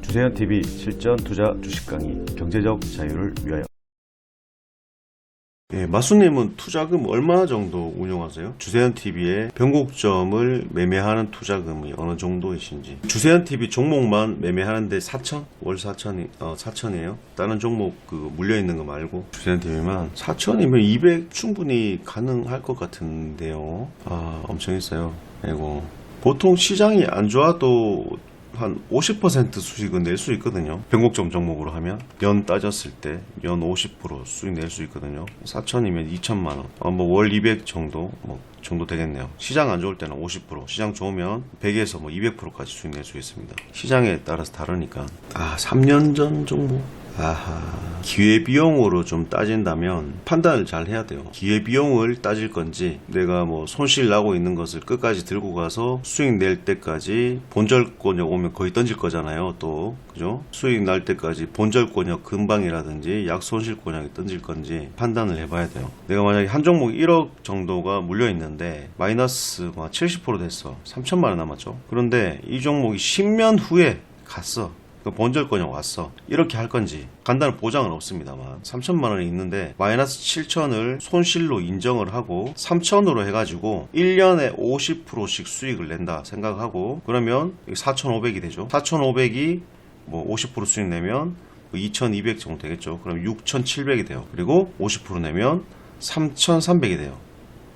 주세현TV 실전 투자 주식 강의 경제적 자유를 위하여. 예, 마수님은 투자금 얼마 정도 운용하세요? 주세현TV의 변곡점을 매매하는 투자금이 어느 정도이신지. 주세현TV 종목만 매매하는데 4천? 월 4천이, 4천이에요. 다른 종목 물려있는 거 말고 주세현TV만 4천이면 200 충분히 가능할 것 같은데요. 엄청 있어요. 아이고. 보통 시장이 안 좋아도 한 50% 수익은 낼 수 있거든요. 변곡점 종목으로 하면 연 따졌을 때 연 50% 수익 낼 수 있거든요. 4천이면 2천만 원. 월 200 정도 정도 되겠네요. 시장 안 좋을 때는 50%, 시장 좋으면 100에서 200%까지 수익 낼 수 있습니다. 시장에 따라서 다르니까. 3년 전 종목. 기회비용으로 좀 따진다면 판단을 잘 해야 돼요. 기회비용을 따질 건지, 내가 손실 나고 있는 것을 끝까지 들고 가서 수익 낼 때까지 본절권역 오면 거의 던질 거잖아요. 또 그죠? 수익 날 때까지 본절권역 근방이라든지 약손실권역이 던질 건지 판단을 해봐야 돼요. 내가 만약에 한 종목 1억 정도가 물려 있는데 마이너스 70% 됐어. 3천만 원 남았죠. 그런데 이 종목이 10년 후에 갔어. 본절권역 왔어. 이렇게 할 건지 간단한 보장은 없습니다만 3천만 원이 있는데 마이너스 7천을 손실로 인정을 하고 3천으로 해가지고 1년에 50%씩 수익을 낸다 생각하고, 그러면 4,500이 되죠. 4,500이 50% 수익 내면 2,200 정도 되겠죠. 그럼 6,700이 돼요. 그리고 50% 내면 3,300이 돼요.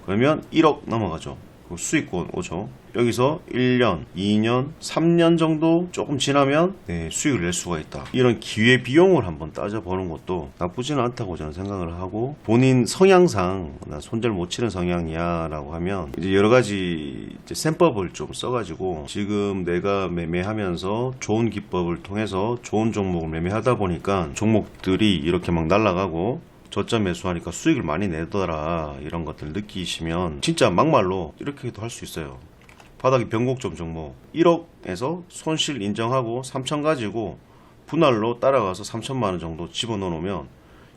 그러면 1억 넘어가죠. 수익권 오죠. 여기서 1년, 2년, 3년 정도 조금 지나면 수익을 낼 수가 있다. 이런 기회비용을 한번 따져보는 것도 나쁘지는 않다고 저는 생각을 하고, 본인 성향상 나 손절 못 치는 성향이야 라고 하면 이제 여러 가지 셈법을 좀 써가지고, 지금 내가 매매하면서 좋은 기법을 통해서 좋은 종목을 매매하다 보니까 종목들이 이렇게 막 날아가고 저점 매수하니까 수익을 많이 내더라, 이런 것들 느끼시면 진짜 막말로 이렇게도 할 수 있어요. 바닥이 변곡점 종목 1억에서 손실 인정하고 3천 가지고 분할로 따라가서 3천만 원 정도 집어넣어 놓으면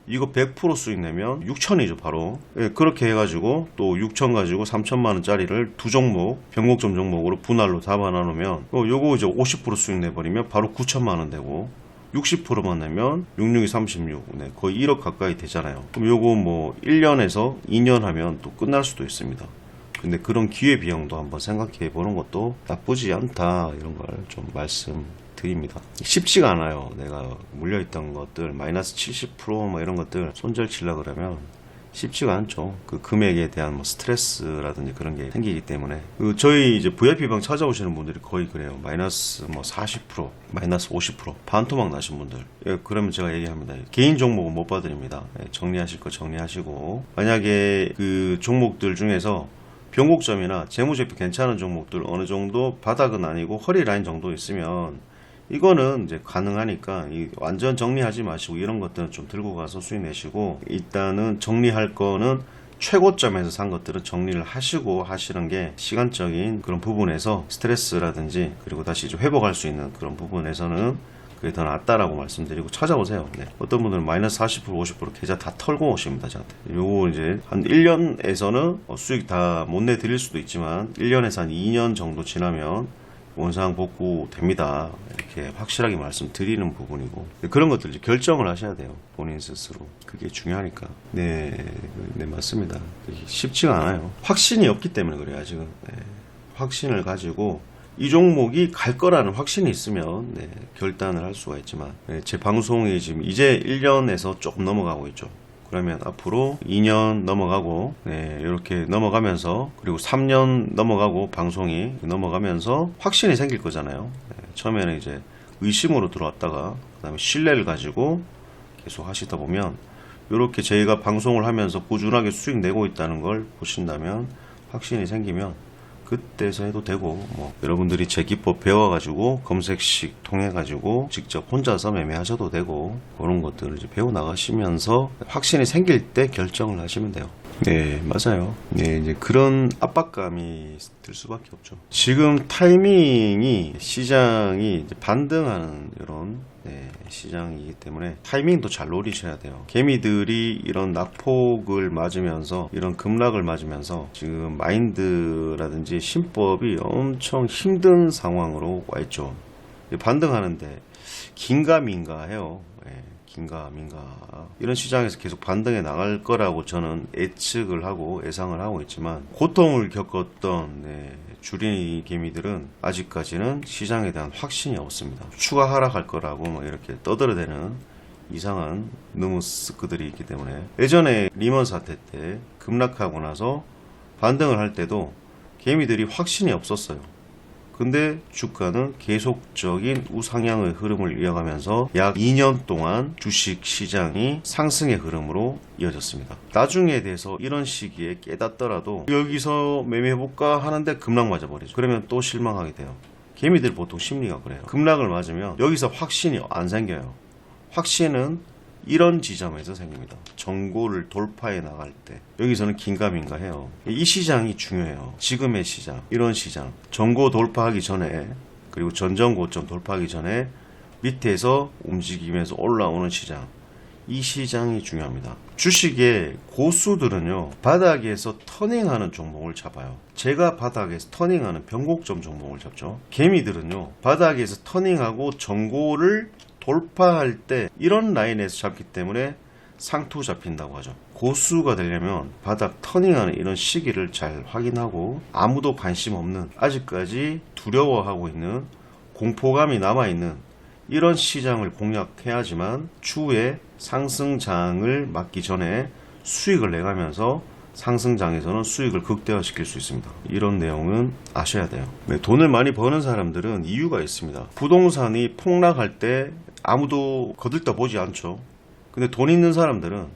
이거 100% 수익 내면 6천이죠 바로. 그렇게 해가지고 또 6천 가지고 3천만 원짜리를 두 종목 변곡점 종목으로 분할로 담아 놓으면 요거 이제 50% 수익 내버리면 바로 9천만 원 되고, 60%만 내면 66이 36, 거의 1억 가까이 되잖아요. 그럼 요거 1년에서 2년 하면 또 끝날 수도 있습니다. 근데 그런 기회비용도 한번 생각해 보는 것도 나쁘지 않다, 이런 걸 좀 말씀드립니다. 쉽지가 않아요. 내가 물려있던 것들 마이너스 70% 이런 것들 손절 치려고 그러면 쉽지가 않죠. 그 금액에 대한 스트레스라든지 그런 게 생기기 때문에. 저희 이제 VIP방 찾아오시는 분들이 거의 그래요. 마이너스 40%, 마이너스 50%, 반토막 나신 분들. 그러면 제가 얘기합니다. 개인 종목은 못 봐드립니다. 정리하실 거 정리하시고, 만약에 그 종목들 중에서 변곡점이나 재무제표 괜찮은 종목들 어느 정도 바닥은 아니고 허리 라인 정도 있으면 이거는 이제 가능하니까 완전 정리하지 마시고 이런 것들은 좀 들고 가서 수익 내시고, 일단은 정리할 거는 최고점에서 산 것들은 정리를 하시고 하시는 게 시간적인 그런 부분에서 스트레스라든지 그리고 다시 좀 회복할 수 있는 그런 부분에서는 그게 더 낫다라고 말씀드리고 찾아오세요. 어떤 분들은 마이너스 40%, 50% 계좌 다 털고 오십니다, 저한테. 요거 이제 한 1년에서는 수익 다 못 내드릴 수도 있지만 1년에서 한 2년 정도 지나면 원상 복구 됩니다. 이렇게 확실하게 말씀드리는 부분이고, 그런 것들 이제 결정을 하셔야 돼요. 본인 스스로. 그게 중요하니까. 네, 맞습니다. 쉽지가 않아요. 확신이 없기 때문에 그래요, 아직은. 확신을 가지고 이 종목이 갈 거라는 확신이 있으면 결단을 할 수가 있지만, 제 방송이 지금 이제 1년에서 조금 넘어가고 있죠. 그러면 앞으로 2년 넘어가고, 이렇게 넘어가면서, 그리고 3년 넘어가고, 방송이 넘어가면서 확신이 생길 거잖아요. 처음에는 이제 의심으로 들어왔다가, 그 다음에 신뢰를 가지고 계속 하시다 보면, 이렇게 저희가 방송을 하면서 꾸준하게 수익 내고 있다는 걸 보신다면, 확신이 생기면, 그때서 해도 되고, 여러분들이 제 기법 배워가지고 검색식 통해가지고 직접 혼자서 매매하셔도 되고, 그런 것들을 이제 배워 나가시면서 확신이 생길 때 결정을 하시면 돼요. 네, 맞아요. 이제 그런 압박감이 들 수밖에 없죠. 지금 타이밍이 시장이 이제 반등하는 이런 시장이기 때문에 타이밍도 잘 노리셔야 돼요. 개미들이 이런 낙폭을 맞으면서, 이런 급락을 맞으면서 지금 마인드라든지 신법이 엄청 힘든 상황으로 와 있죠. 반등하는데 긴가민가해요. 긴가민가. 이런 시장에서 계속 반등해 나갈 거라고 저는 예측을 하고 예상을 하고 있지만, 고통을 겪었던 주린이 개미들은 아직까지는 시장에 대한 확신이 없습니다. 추가 하락할 거라고 뭐 이렇게 떠들어대는 이상한 너무 스크들이 있기 때문에, 예전에 리먼 사태 때 급락하고 나서 반등을 할 때도 개미들이 확신이 없었어요. 근데 주가는 계속적인 우상향의 흐름을 이어가면서 약 2년 동안 주식 시장이 상승의 흐름으로 이어졌습니다. 나중에 대해서 이런 시기에 깨닫더라도 여기서 매매해볼까 하는데 급락 맞아버리죠. 그러면 또 실망하게 돼요. 개미들 보통 심리가 그래요. 급락을 맞으면 여기서 확신이 안 생겨요. 확신은 이런 지점에서 생깁니다. 정고를 돌파해 나갈 때 여기서는 긴가민가해요. 이 시장이 중요해요. 지금의 시장, 이런 시장, 정고 돌파하기 전에, 그리고 전전 고점 돌파하기 전에 밑에서 움직이면서 올라오는 시장, 이 시장이 중요합니다. 주식의 고수들은요, 바닥에서 터닝하는 종목을 잡아요. 제가 바닥에서 터닝하는 변곡점 종목을 잡죠. 개미들은요, 바닥에서 터닝하고 정고를 돌파할 때 이런 라인에서 잡기 때문에 상투 잡힌다고 하죠. 고수가 되려면 바닥 터닝하는 이런 시기를 잘 확인하고, 아무도 관심 없는, 아직까지 두려워하고 있는, 공포감이 남아있는 이런 시장을 공략해야지만 추후에 상승장을 맞기 전에 수익을 내가면서 상승장에서는 수익을 극대화시킬 수 있습니다. 이런 내용은 아셔야 돼요. 돈을 많이 버는 사람들은 이유가 있습니다. 부동산이 폭락할 때 아무도 거들떠 보지 않죠. 근데 돈 있는 사람들은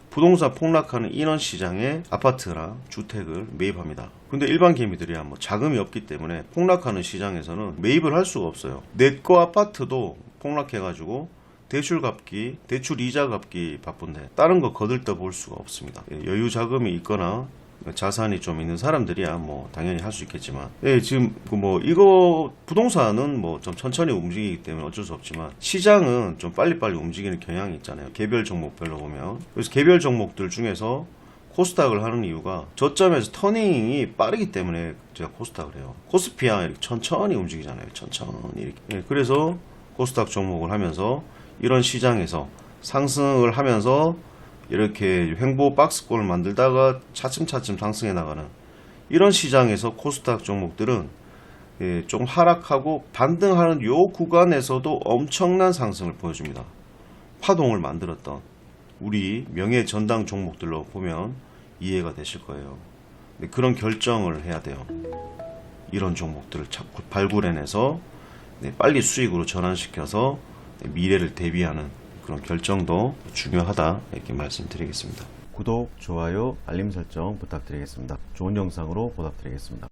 부동산 폭락하는 이런 시장에 아파트나 주택을 매입합니다. 근데 일반 개미들이야 뭐 자금이 없기 때문에 폭락하는 시장에서는 매입을 할 수가 없어요. 내 거 아파트도 폭락해가지고 대출 갚기, 대출 이자 갚기 바쁜데 다른 거 거들떠 볼 수가 없습니다. 여유 자금이 있거나 자산이 좀 있는 사람들이야 뭐 당연히 할 수 있겠지만, 지금 뭐 이거 부동산은 뭐 좀 천천히 움직이기 때문에 어쩔 수 없지만, 시장은 좀 빨리빨리 움직이는 경향이 있잖아요. 개별 종목별로 보면. 그래서 개별 종목들 중에서 코스닥을 하는 이유가 저점에서 터닝이 빠르기 때문에 제가 코스닥을 해요. 코스피야 이렇게 천천히 움직이잖아요. 천천히 이렇게. 그래서 코스닥 종목을 하면서 이런 시장에서 상승을 하면서 이렇게 횡보 박스권을 만들다가 차츰차츰 상승해 나가는 이런 시장에서 코스닥 종목들은 좀 하락하고 반등하는 요 구간에서도 엄청난 상승을 보여줍니다. 파동을 만들었던 우리 명예 전당 종목들로 보면 이해가 되실 거예요. 그런 결정을 해야 돼요. 이런 종목들을 자꾸 발굴해내서 빨리 수익으로 전환시켜서 미래를 대비하는 그런 결정도 중요하다, 이렇게 말씀드리겠습니다. 구독, 좋아요, 알림 설정 부탁드리겠습니다. 좋은 영상으로 보답드리겠습니다.